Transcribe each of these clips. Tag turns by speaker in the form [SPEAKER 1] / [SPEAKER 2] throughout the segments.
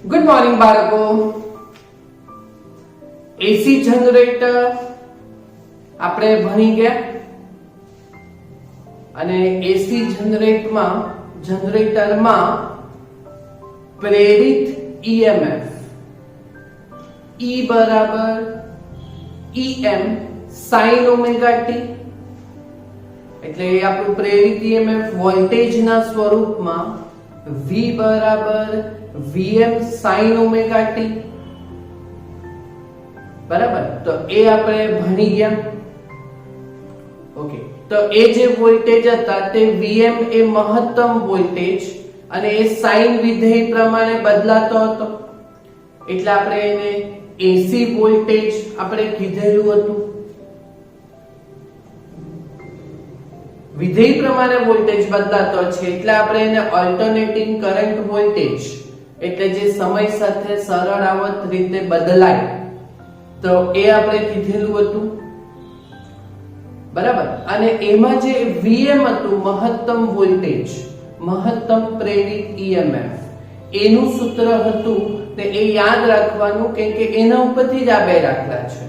[SPEAKER 1] Good morning બાળકો. એસી generator આપણે ભણી ગયા અને એસી જનરેટરમાં પ્રેરિત ઈએમએફ E બરાબર EM sin ઓમેગા t, એટલે આપણું પ્રેરિત ઈએમએફ વોલ્ટેજના સ્વરૂપમાં V બરાબર Vm sin ઓમેગા t. બરાબર, તો એ આપણે ભણી ગયા. ઓકે, તો એ જે વોલ્ટેજ હતા તે Vm એ મહત્તમ વોલ્ટેજ અને એ સાઇન વિધેય પ્રમાણે બદલાતો હતો, એટલે આપણે એને એસી વોલ્ટેજ આપણે કીધેલું હતું. વિધેય પ્રમાણે વોલ્ટેજ બદલાતો છે એટલે આપણે એને ઓલ્ટરનેટિંગ કરંટ વોલ્ટેજ, એટલે જે સમય સાથે સરળાવત રીતે બદલાય, તો એ આપણે કીધેલું હતું. બરાબર, અને એમાં જે Vm હતું મહત્તમ વોલ્ટેજ, મહત્તમ પ્રેરિત ઈએમએફ, એનું સૂત્ર હતું તે એ યાદ રાખવાનું, કેમ કે એના ઉપરથી જ આ બે દાખલા છે.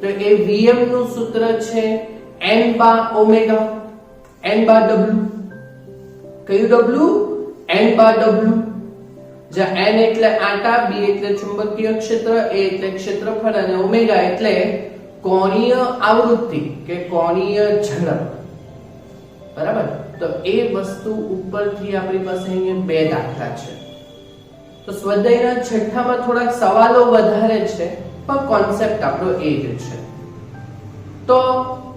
[SPEAKER 1] તો એ Vm નું સૂત્ર છે n બાર ઓમેગા, n બાર w. કયું w? n બાર w. જ્યાં n એટલે આટા, b એટલે ચુંબકીય ક્ષેત્ર, a એટલે ક્ષેત્રફળ અને ઓમેગા એટલે કોણીય આવૃત્તિ કે કોણીય ઝડપ. બરાબર, તો એ વસ્તુ ઉપરથી આપણી પાસે અહીંયા બે દાખલા છે. તો સ્વાધ્યાયના છઠ્ઠામાં થોડાક સવાલો વધારે છે, પણ કોન્સેપ્ટ આપણો એ જ છે. તો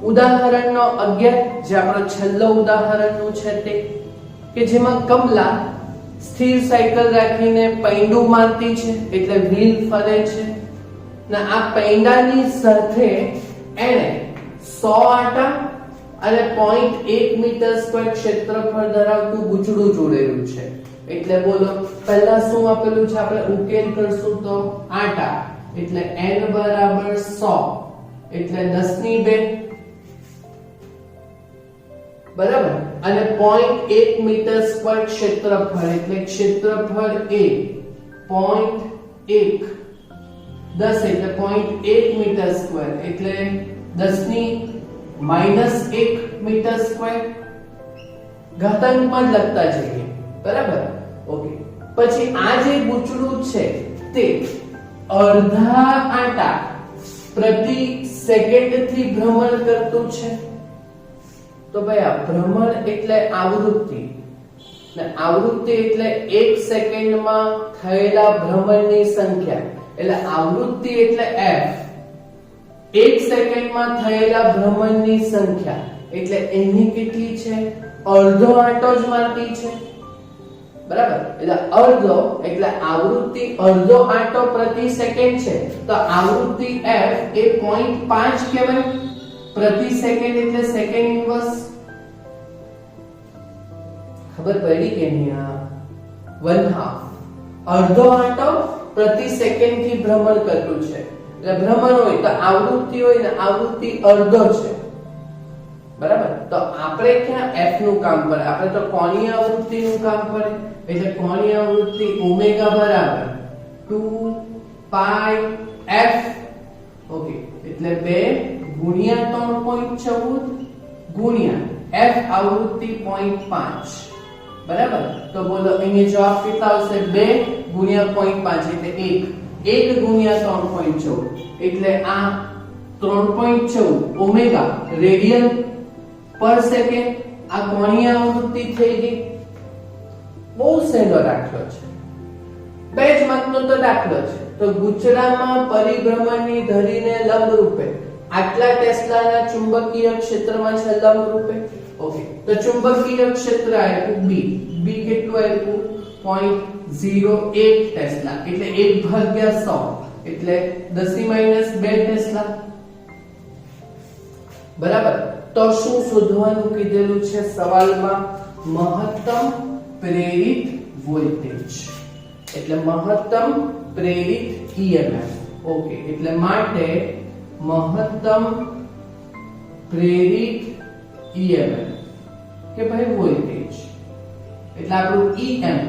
[SPEAKER 1] ઉદાહરણનો 11 જે આપણો છેલ્લો ઉદાહરણનું છે તે, કે જેમાં કમલા સ્થિર સાયકલ રાખીને પૈંડું મારતી છે, એટલે વ્હીલ ફરે છે, ને આ પૈંડાની સાથે એને 100 આટા અને 0.1 મીટર સ્ક્વેર ક્ષેત્રફળ ધરાવતું ગુચડું જોડેલું છે. એટલે બોલો પહેલા શું આપેલું છે, આપણે ઉકેલ કરશું તો આટા એટલે n બરાબર 100 એટલે 10 ની 2. બરાબર, અને 0.1 મીટર સ્ક્વેર ક્ષેત્રફળ એટલે ક્ષેત્રફળ a 0.1 10 એટલે 0.1 મીટર સ્ક્વેર એટલે 10 ની -1 મીટર સ્ક્વેર. ઘાતાંકમાં જ લખતા જઈએ. બરાબર, ઓકે. પછી આ જે ગુચડું છે તે અડધા આટા પ્રતિ સેકન્ડ થી ભ્રમણ કરતું છે. તો ભાઈ આ ભ્રમણ એટલે આવૃત્તિ, ને આવૃત્તિ એટલે 1 સેકન્ડમાં થયેલા ભ્રમણની સંખ્યા, એટલે આવૃત્તિ એટલે f. 1 સેકન્ડમાં થયેલા ભ્રમણની સંખ્યા એટલે એની કેટલી છે? અડધો આંટો જ મારતી છે. બરાબર, એટલે અડધો એટલે આવૃત્તિ અડધો આંટો પ્રતિ સેકન્ડ છે, તો આવૃત્તિ f એ 0.5 કહેવાય પ્રતિ સેકન્ડ, એટલે સેકન્ડ ઇન્વર્સ. ખબર પડી કે નહીં? આ 1/2 અડધો આંટો પ્રતિ સેકન્ડ થી ભ્રમણ કરતું છે, એટલે ભ્રમણ હોય તો આવૃત્તિ હોય ને આવૃત્તિ અડધો છે. બરાબર, તો આપણે ક્યાં f નું કામ પડે? આપણે તો કોણીય આવૃત્તિ નું કામ પડે, એટલે કોણીય આવૃત્તિ ઓમેગા બરાબર 2 પાઈ f. ઓકે, એટલે 2 ગુણ્યા 3.14 ગુણ્યા f આવૃત્તિ 0.5. બરાબર, તો બોલો અહીંયા જવાબ કેટલા આવશે? 2 ગુણ્યા 0.5 એટલે 1. 1 ગુણ્યા 3.14 એટલે આ 3.14 ઓમેગા રેડિયન પર સેકન્ડ. આ કોણીય આવૃત્તિ થઈ ગઈ. બહુ સહેલો દાખલો છે, 2 જ માર્કનો તો દાખલો છે. તો ગુચડામાં પરિભ્રમણની ધરીને લંબ રૂપે આટલા ટેસ્લાના ચુંબકીય ક્ષેત્રમાં છે લંબ રૂપે. ઓકે, તો ચુંબકીય ક્ષેત્ર આપ્યું b. b કેટલું આપ્યું? 0.01 ટેસ્લા, એટલે 1/100 એટલે 10 - 2 ટેસ્લા. બરાબર, તો શું શોધવાનું કીધેલું છે સવાલમાં? મહત્તમ પ્રેરિત વોલ્ટેજ, એટલે મહત્તમ પ્રેરિત ઈએમએફ. ઓકે, એટલે માટે મહત્તમ પ્રેરિત ઈએમએફ કે ભાઈ વોલ્ટેજ, એટલે આપણું EM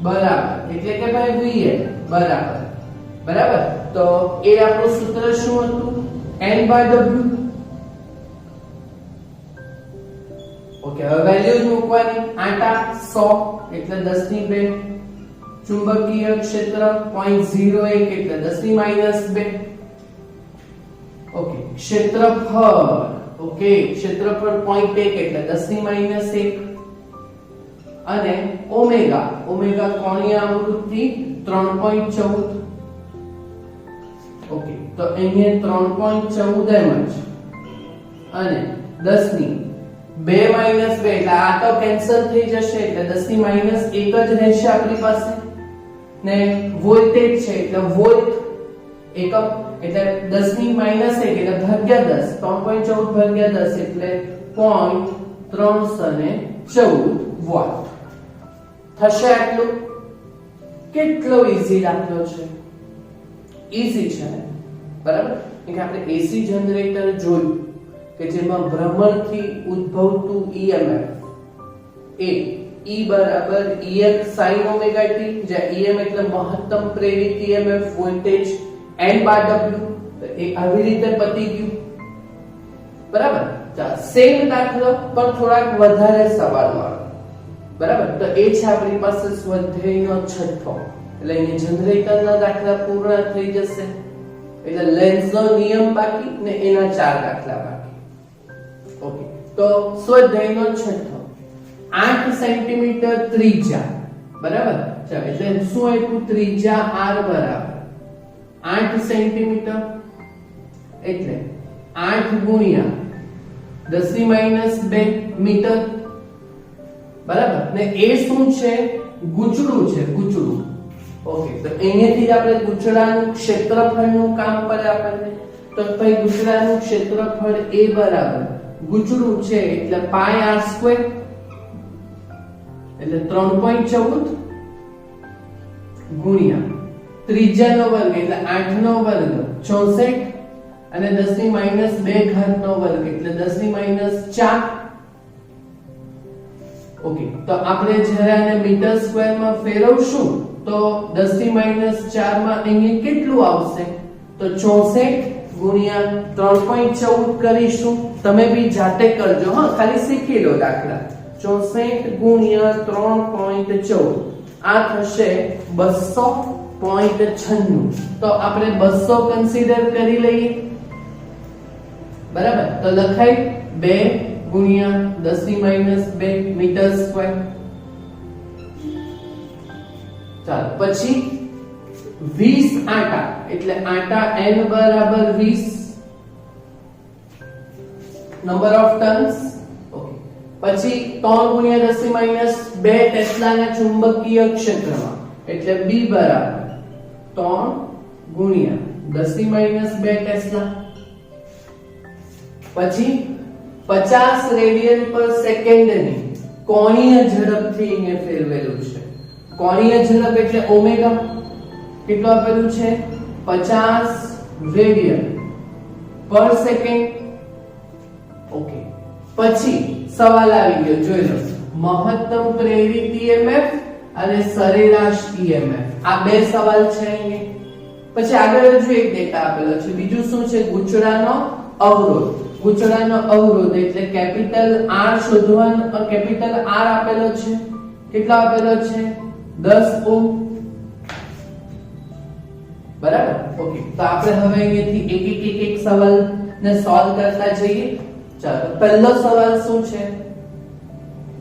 [SPEAKER 1] બરાબર એટલે કે ભાઈ Vm બરાબર તો એ આપણું સૂત્ર શું હતું n/w ઓકે હવે વેલ્યુઝ મૂકવાની આટા 100 એટલે 10 ની 2 ચુંબકીય ક્ષેત્ર 0.01 એટલે 10 ની -2 ઓકે ક્ષેત્રફળ ઓકે ક્ષેત્રફળ 0.1 એટલે 10 ની -1 અને ઓમેગા કોણીય આવૃત્તિ 3.14 ઓકે તો અહીંયા 3.14 એમ જ અને 10 ની 2 - 2 એટલે આ તો કેન્સલ થઈ જશે એટલે 10 ની -1 જ રહેશે આપણી પાસે ને વોલ્ટેજ છે એટલે વોલ્ટ એકમ એટલે 10 ની -1 એટલે ભાગ્યા 10 3.14 ભાગ્યા 10 એટલે 0.314 વોટ થશે આટલું કેટલો ઈઝી દાખલો છે ઈઝી છે બરાબર કે આપણે એસી જનરેટર જોયું કે જેમાં ભ્રમણથી ઉદ્ભવતું EMF એ E બરાબર EM sin ઓમેગા t જ્યાં EM એટલે મહત્તમ પ્રેરિત EMF વોલ્ટેજ n/w તો એ આવી રીતે પતી ગયું બરાબર ચાલ સેમ દાખલો પણ થોડાક વધારે સવાલવાળો બરાબર તો એ છે આપણી પાસે સ્વાધ્યાયનો છઠ્ઠો એટલે અહીંયા જનરેટરના દાખલા પૂર્ણ થઈ જશે એટલે લેન્ઝનો નિયમ બાકી ને એના 4 દાખલા બાકી ઓકે તો સ્વાધ્યાયનો છઠ્ઠો 8 સેન્ટીમીટર ત્રિજ્યા બરાબર ચાલો એટલે શું આપ્યું ત્રિજ્યા r બરાબર 8 સેન્ટીમીટર એટલે 8 ગુણ્યા 10 ની -2 મીટર બરાબર ને એ શું છે ગૂંચળું છે ગૂંચળું ઓકે તો અહીંયાથી આપણે ગૂંચળાનું ક્ષેત્રફળનું કામ પડે આપણને તો ભાઈ ગૂંચળાનું ક્ષેત્રફળ a બરાબર ગૂંચળું છે એટલે પાઈ r² એટલે 3.14 ગુણ્યા ત્રિજ્યાનો વર્ગ એટલે 8 નો વર્ગ 64 અને 10 ની -2 ઘાતનો વર્ગ એટલે 10 ની -4 ઓકે તો આપણે જ્યારે આને મીટર સ્ક્વેર માં ફેરવશું તો 10 ની -4 માં અહીંયા કેટલું આવશે તો 64 ગુણ્યા 3.14 કરીશું તમે બી જાતે કરજો હા ખાલી શીખી લો દાખલા 64 ગુણ્યા 3.14 આ થશે 200.96 તો આપણે 200 કન્સિડર કરી લઈએ બરાબર તો લખાય 2 ગુણ્યા 10 ની -2 મીટર સ્ક્વેર ચાલો પછી 20 આટા એટલે આટા n બરાબર 20 નંબર ઓફ ટર્ન્સ ઓકે પછી 3 ગુણ્યા 10 ની -2 ટેસ્લાના ચુંબકીય ક્ષેત્રમાં એટલે b બરાબર 3 ગુણ્યા 10 ની -2 ટેસ્લા પછી 50 રેડિયન પર સેકન્ડની કોણીય ઝડપથી અહીંયા ફેરવેલું છે કોણીય ઝડપ એટલે ઓમેગા કેટલું આપેલું છે 50 રેડિયન પર સેકન્ડ ઓકે પછી સવાલ આવી ગયો જોઈ લો મહત્તમ પ્રેરિત EMF અને સરેરાશ EMF આ બે સવાલ છે અહીંયા પછી આગળ જો એક ડેટા આપેલો છે બીજું શું છે ગૂંચળાનો અવરોધ ગૂંચળાનો અવરોધ એટલે કેપિટલ R શોધવાનો કેપિટલ R આપેલો છે કેટલો આપેલો છે 10 ઓહ્મ બરાબર ઓકે તો આપણે હવે અહીંયાથી એક સવાલ ને સોલ્વ કરતા જઈએ ચાલો પહેલો સવાલ શું છે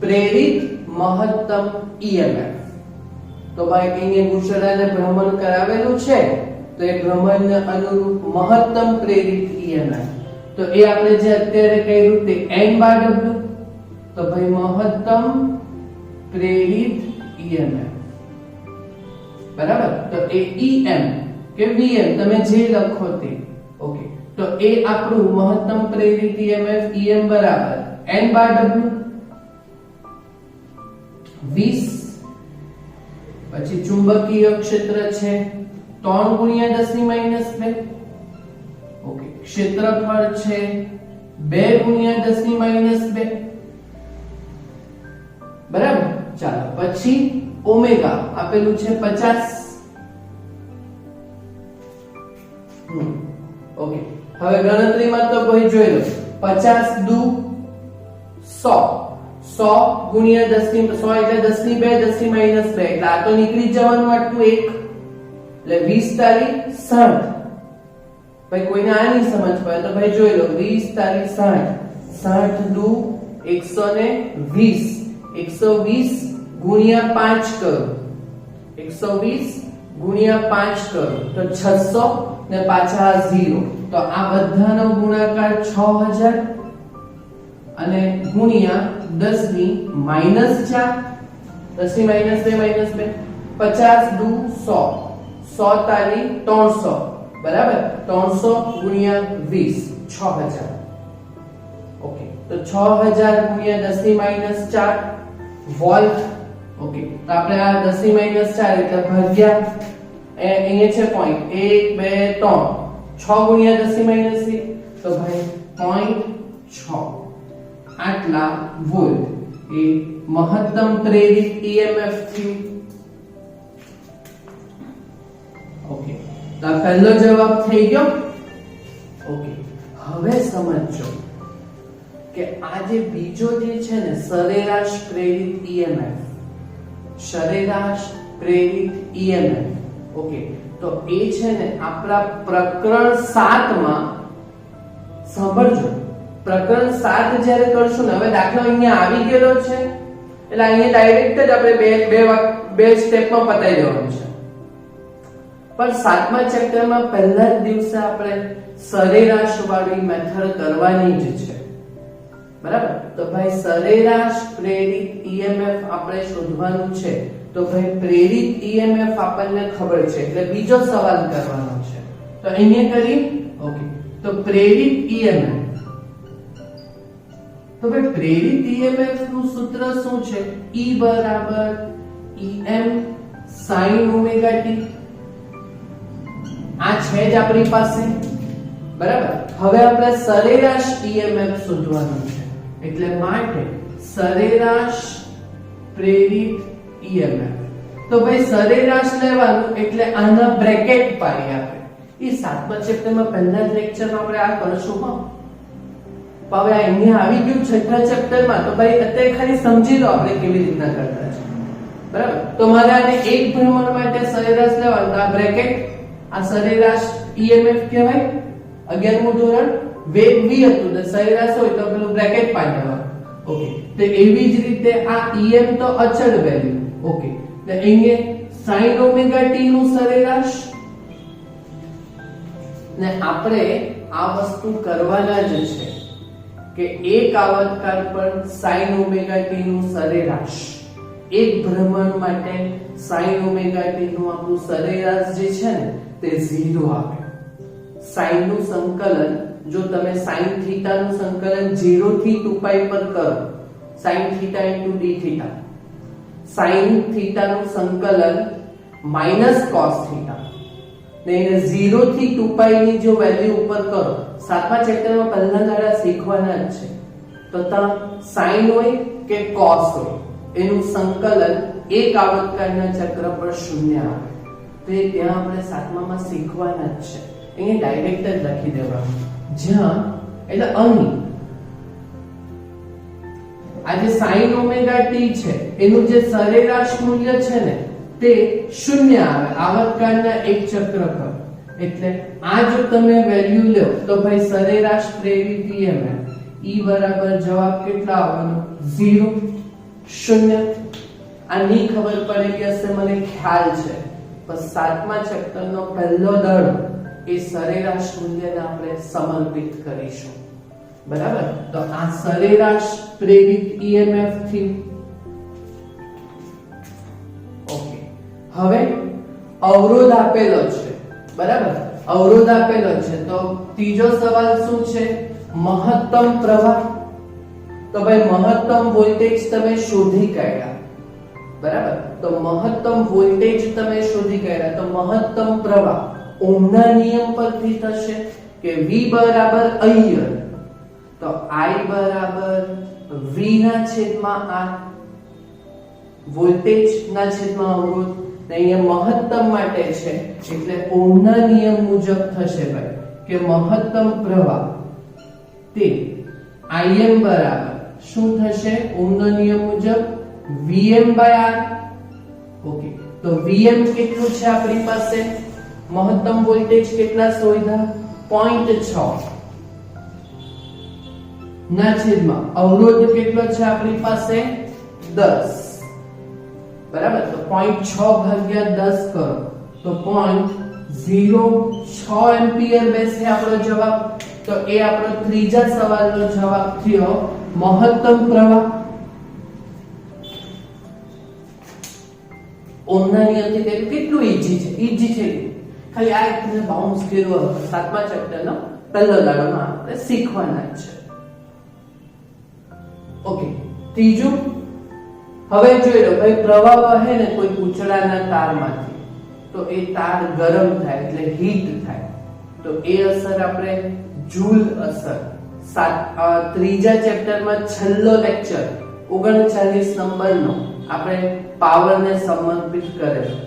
[SPEAKER 1] પ્રેરિત મહત્તમ EMF તો ભાઈ અહીંયા ગૂંચળાને ભ્રમણ કરાવેલું છે તો એ ભ્રમણને અનુરૂપ મહત્તમ પ્રેરિત EMF તો એ આપણે જે અત્યારે કહ્યું તે n/w તો ભાઈ મહત્તમ પ્રેરિત EMF બરાબર તો એ EM કે VM તમે જે લખો તે ઓકે તો એ આપણું મહત્તમ પ્રેરિત EMF EM બરાબર n/w 20 પછી ચુંબકીય ક્ષેત્ર છે 3 ગુણ્યા 10 ની -2 ઓકે ક્ષેત્રફળ છે 2 ગુણ્યા 10 ની -2 બરાબર ચાલો પછી ઓમેગા આપેલું છે 50. ઓકે, હવે ગણતરીમાં તો ભાઈ જોઈ લો 50 દુ 100, 100 ગુણ્યા 10 ની 100 એટલે 10 ની 2, 10 ની -2 એટલે આ તો નીકળી જ જવાનું આટલું 1 એટલે 20 તારી 60. ભાઈ કોઈને આ નહીં સમજ પડે તો ભાઈ જોઈ લો 20 તારી 60, 60 દુ 120, 120 ગુણ્યા 5 કરો, 120 ગુણ્યા 5 કરો તો 600 ને પાછા 0 તો આ બધાનો ગુણાકાર 6000 અને ગુણ્યા 10 ની -4, 10 ની -2 50 દુ 100, 100 તારી 300 બરાબર, 300 ગુણ્યા 20 6000. ઓકે, તો 6000 ગુણ્યા 10 ની -4 વોલ્ટ. ઓકે, તો આપણે આ 10 ની -4 એટલે ભાગ્યા અહીંયા છે પોઈન્ટ 1 2 3 6 ગુણ્યા 10 ની -3 તો ભાઈ 0.6 આટલા વોલ્ટ એ મહત્તમ પ્રેરિત EMF થયું. ઓકે, તો આ પહેલો જવાબ થઈ ગયો. ઓકે, હવે સમજો કે આ જે બીજો જે છે ને સરેરાશ પ્રેરિત EMF, સરેરાશ પ્રેરિત EMF. ઓકે, તો એ છે ને આપણા પ્રકરણ 7 માં સાંભળજો. પ્રકરણ 7 જ્યારે કરશું ને, હવે દાખલો અહીંયા આવી ગયેલો છે એટલે અહીંયા ડાયરેક્ટ જ આપણે બે સ્ટેપમાં પતાવી દેવાનું છે. પણ 7મા ચેપ્ટરમાં પહેલા જ દિવસે આપણે સરેરાશ વાળી મેથડ કરવાની જ છે. બરાબર, તો ભાઈ સરેરાશ પ્રેરિત EMF આપણે શોધવાનું છે. તો ભાઈ પ્રેરિત EMF આપણને ખબર છે એટલે બીજો સવાલ કરવાનો છે. તો અહીંયા કરી. ઓકે, તો પ્રેરિત EMF. તો ભાઈ પ્રેરિત EMF નું સૂત્ર શું છે? E બરાબર Em sin ઓમેગા t. આ છે જ આપણી પાસે. બરાબર, હવે આપણે સરેરાશ EMF શોધવાનું છે એટલે માટે સરેરાશ પ્રેરિત EMF. તો ભાઈ સરેરાશ લેવાનું એટલે આના બ્રેકેટ પાડી આપે. એ 7મા ચેપ્ટરમાં પહેલા જ લેક્ચરમાં આપણે આ કરશું. હવે અહીંયા આવી ગયું 6થા ચેપ્ટરમાં તો ભાઈ અત્યારે ખાલી સમજી લો આપણે કેવી રીતના કરતા છે. બરાબર, તો મારે આને એક ભ્રમણ માટે સરેરાશ લેવાનું. આ બ્રેકેટ આ સરેરાશ EMF કહેવાય. 11મું ધોરણ વેગ v હતું તો સરેરાશ હોય તો પેલું બ્રેકેટ પાડી દેવાનું. ઓકે, તો એવી જ રીતે આ Em તો અચળ વેલ્યુ. ઓકે, તો અહીંયા sin ઓમેગા t નું સરેરાશ ને આપણે આ વસ્તુ કરવાના જ છે કે એક આવર્તકાળ પર sin ઓમેગા t નું સરેરાશ, એક ભ્રમણ માટે sin ઓમેગા t નું આપણું સરેરાશ જે છે ને તે 0 આવે. sin નું સંકલન જો તમે sin થીટા નું સંકલન 0 થી 2π પર કરો, sin theta * d theta, sin theta નું સંકલન -cos થીટા ને 0 થી 2π ની જો વેલ્યુ ઉપર કરો, 7મા ચેપ્ટરમાં પહેલા દાડા શીખવાના જ છે. તો ત્યાં sin હોય કે cos હોય એનું સંકલન એક આવર્તકાળના ચક્ર પર 0 આવે. તો એ ત્યાં આપણે 7મામાં શીખવાના જ છે. અહીંયા ડાયરેક્ટ જ લખી દેવાનું. જ્યાં એટલે અહીં આ જે sin ઓમેગા t છે એનું જે સરેરાશ મૂલ્ય છે ને તે 0 આવે આવર્તકાળના એક ચક્ર પર. એટલે આ જો તમે વેલ્યુ લો તો ભાઈ સરેરાશ પ્રેરિત EMF E બરાબર જવાબ કેટલા આવવાનો? 0 0. આ ની ખબર પડેલી હશે મને ખ્યાલ છે. પણ 7મા ચેપ્ટરનો પહેલો દડો એ સરેરાશ મૂલ્યને આપણે સમર્પિત કરીશું. બરાબર, તો આ સરેરાશ પ્રેરિત EMF થી. ઓકે, હવે અવરોધ આપેલો છે. બરાબર, અવરોધ આપેલો છે તો ત્રીજો સવાલ શું છે? મહત્તમ પ્રવાહ. તો ભાઈ મહત્તમ વોલ્ટેજ તમે શોધી કાઢ્યા. બરાબર, તો મહત્તમ વોલ્ટેજ તમે શોધી કાઢ્યા તો મહત્તમ પ્રવાહ ઓહમના નિયમ પરથી થશે કે V બરાબર અહીંયા તો I બરાબર V ના છેદમાં R. વોલ્ટેજ ના છેદમાં અવરોધ, ને અહીંયા મહત્તમ માટે છે એટલે ઓહ્મના નિયમ મુજબ થશે ભાઈ કે મહત્તમ પ્રવાહ તે Im બરાબર શું થશે ઓહ્મનો નિયમ મુજબ Vm/R. ઓકે, તો Vm કેટલું છે આપણી પાસે? મહત્તમ વોલ્ટેજ કેટલા શોધ્યા? 0.6 ના છેદમાં અવરોધ કેટલો છે આપણી પાસે? 10. બરાબર, તો 0.6 ભાગ્યા 10 કરો તો 0.06 એમ્પિયર બેસે આપણો જવાબ. તો એ આપણો ત્રીજા સવાલનો જવાબ થયો મહત્તમ પ્રવાહ. ઓહ્મના નિયમથી તે કેટલું ઈઝી છે, ઈઝી છે. ખાલી આ એકને બાઉન્સ કર્યો સાતમા ચેપ્ટરનો પહેલો દાડોમાં આપણે શીખવાના છે. ઓકે, ત્રીજું હવે જોઈ લો ભાઈ, પ્રવાહ વહે ને કોઈ પૂંછડાના તારમાંથી તો એ તાર ગરમ થાય એટલે હીટ થાય, તો એ અસર આપણે જૂલ અસર ત્રીજા ચેપ્ટરમાં છેલ્લો લેક્ચર 39 નંબરનો આપણે પાવરને સમર્પિત કરેલો.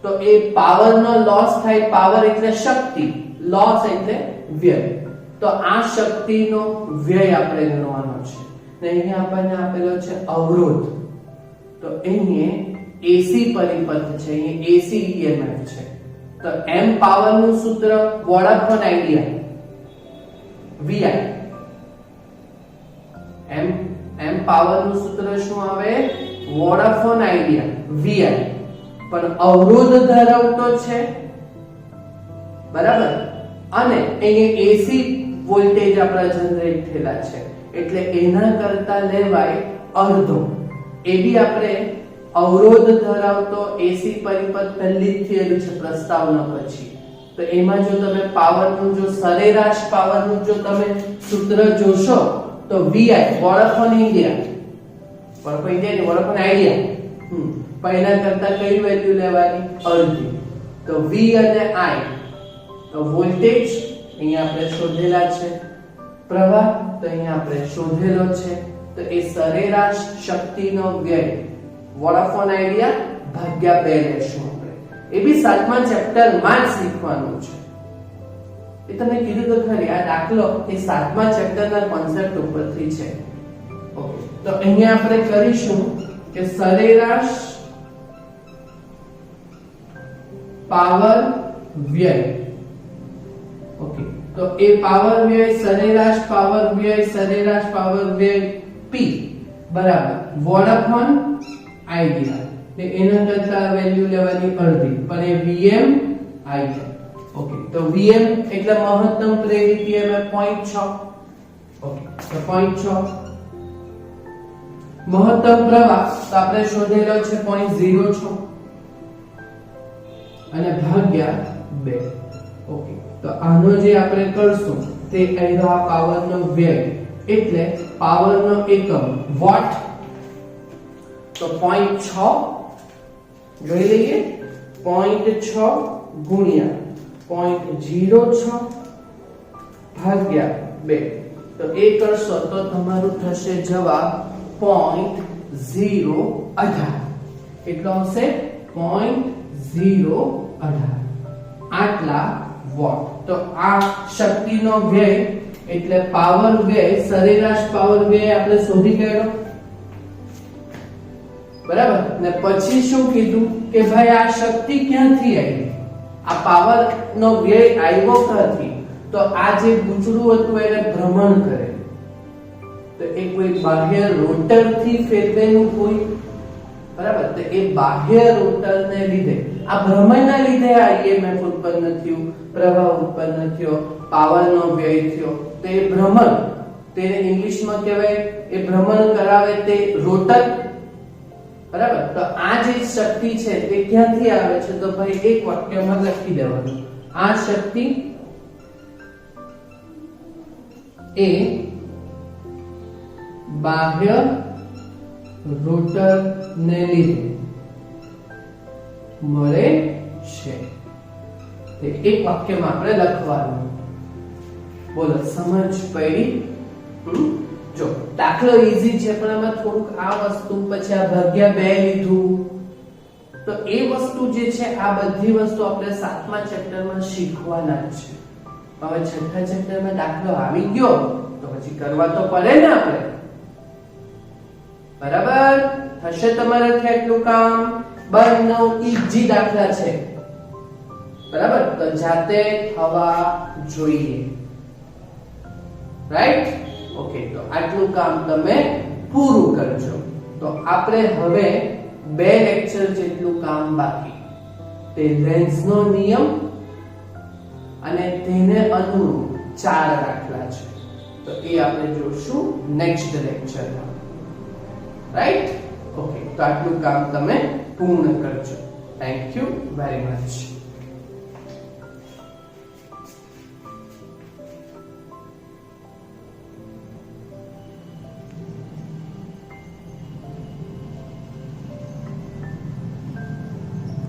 [SPEAKER 1] તો એ પાવરનો લોસ થાય, પાવર એટલે શક્તિ, લોસ એટલે વ્યય. તો આ શક્તિનો વ્યય આપણે ગણવાનો છે. ને અહીંયા આપણને આપેલો છે અવરોધ, તો અહીંયા એસી પરિપથ છે, અહીંયા એસી EMF છે. તો m પાવરનું સૂત્ર વોડાફોન આઈડિયા VI, m પાવરનું સૂત્ર શું આવે? Vodafone idea VI. પણ અવરોધ ધરાવતો છે, બરાબર, અને અહીંયા એસી વોલ્ટેજ આપણા જનરેટ થયેલા છે એટલે એના કરતા લેવાય અડધો. એ બી આપણે અવરોધ ધરાવતો એસી પરિપથ પહેલી જ થયેલું છે પ્રસ્તાવના પછી. તો એમાં જો તમે પાવરનું જો સરેરાશ પાવરનું જો તમે સૂત્ર જોશો તો VI Vodafone India, Vodafone India Vodafone idea, પહેલા કરતા કઈ વેલ્યુ લેવાની? અડધી. તો V અને I, તો વોલ્ટેજ અહીંયા આપણે શોધેલા છે, પ્રવાહ તો અહીંયા આપણે શોધેલો છે. તો એ સરેરાશ શક્તિનો વ્યય વોડાફોન આઈડિયા ભાગ્યા 2 લેશું આપણે. એ બી સાતમા ચેપ્ટરમાં જ શીખવાનું છે. એ તમને કીધું તો ખરી, આ દાખલો એ સાતમા ચેપ્ટરના કોન્સેપ્ટ ઉપરથી છે. ઓકે, તો અહીંયા આપણે કરીશું કે સરેરાશ પાવર વ્યય. ઓકે, તો એ પાવર વ્યય સરેરાશ પાવર વ્યય P બરાબર વોડાફોન આઈડિયા. એના કરતા વેલ્યુ લેવાની અડધી, પણ એ Vm આઈડિયા. ઓકે, તો Vm એટલે મહત્તમ પ્રેરિત EMF 0.6. ઓકે, તો 0.6 મહત્તમ પ્રવાહ તો આપણે શોધેલો છે 0.06 અને ભાગ્યા 2. ઓકે, તો આનો જે આપણે કરશું તે આ પાવરનો વ્યય એટલે પાવરનો એકમ વોટ. તો 0.6 જોઈ લઈએ, 0.6 ગુણ્યા 0.06 ભાગ્યા 2. તો એ કરશો તો તમારું થશે જવાબ 0.018. કેટલો હશે? 0.018 આટલા વોટ. તો આ શક્તિનો વ્યય એટલે પાવર વ્યય, સરેરાશ પાવર વ્યય આપણે શોધી કાઢ્યો, બરાબર. ને પછી શું કીધું કે ભાઈ આ શક્તિ ક્યાંથી આવી? આ પાવર નો વ્યય આવ્યો ક્યાંથી? તો આ જે પૂંછડું હતું એને ભ્રમણ કરે, તો એ કોઈ બાહ્ય રોટર થી ફેરવેલું હોય, બરાબર. તો એ બાહ્ય રોટર ને લીધે, આ ભ્રમણના લીધે આ EMF ઉત્પન્ન થયું, પ્રવાહ ઉત્પન્ન થયો, પાવર નો વ્યય થયો. તો એ ભ્રમણ, તેને ઇંગ્લિશમાં કહેવાય, એ ભ્રમણ કરાવે તે રોટર, બરાબર. તો આ જે શક્તિ છે તે ક્યાંથી આવે છે? તો ભાઈ એક વાક્યમાં લખી દેવાનું, આ શક્તિ એ બાહ્ય રોટર ને લીધે મળે છે. તે એક વાક્યમાં આપણે લખવાનું. બોલો, સમજ પડી? જો દાખલો ઈઝી છે પણ આમાં થોડુંક આ વસ્તુ પછી આ ભાગ્યા 2 લીધું તો એ વસ્તુ જે છે આ બધી વસ્તુ આપણે 7મા ચેપ્ટરમાં શીખવાના જ છે. હવે 6થા ચેપ્ટરમાં દાખલો આવી ગયો તો પછી કરવા તો પડે ને આપણે. બરાબર થશે તમારાથી આટલું કામ. 2 9 ઈઝી દાખલા છે. બરાબર તો જાતે થવા જોઈએ. રાઈટ? ઓકે તો આટલું કામ તમે પૂરું કરજો. તો આપણે હવે 2 લેક્ચર જેટલું કામ બાકી. તે લેન્ઝનો નિયમ અને તેને અનુરૂપ 4 દાખલા છે. તો એ આપણે જોશું નેક્સ્ટ લેક્ચરમાં. રાઈટ? ઓકે તો આટલું કામ તમે પૂર્ણ કરજો. Thank you very much.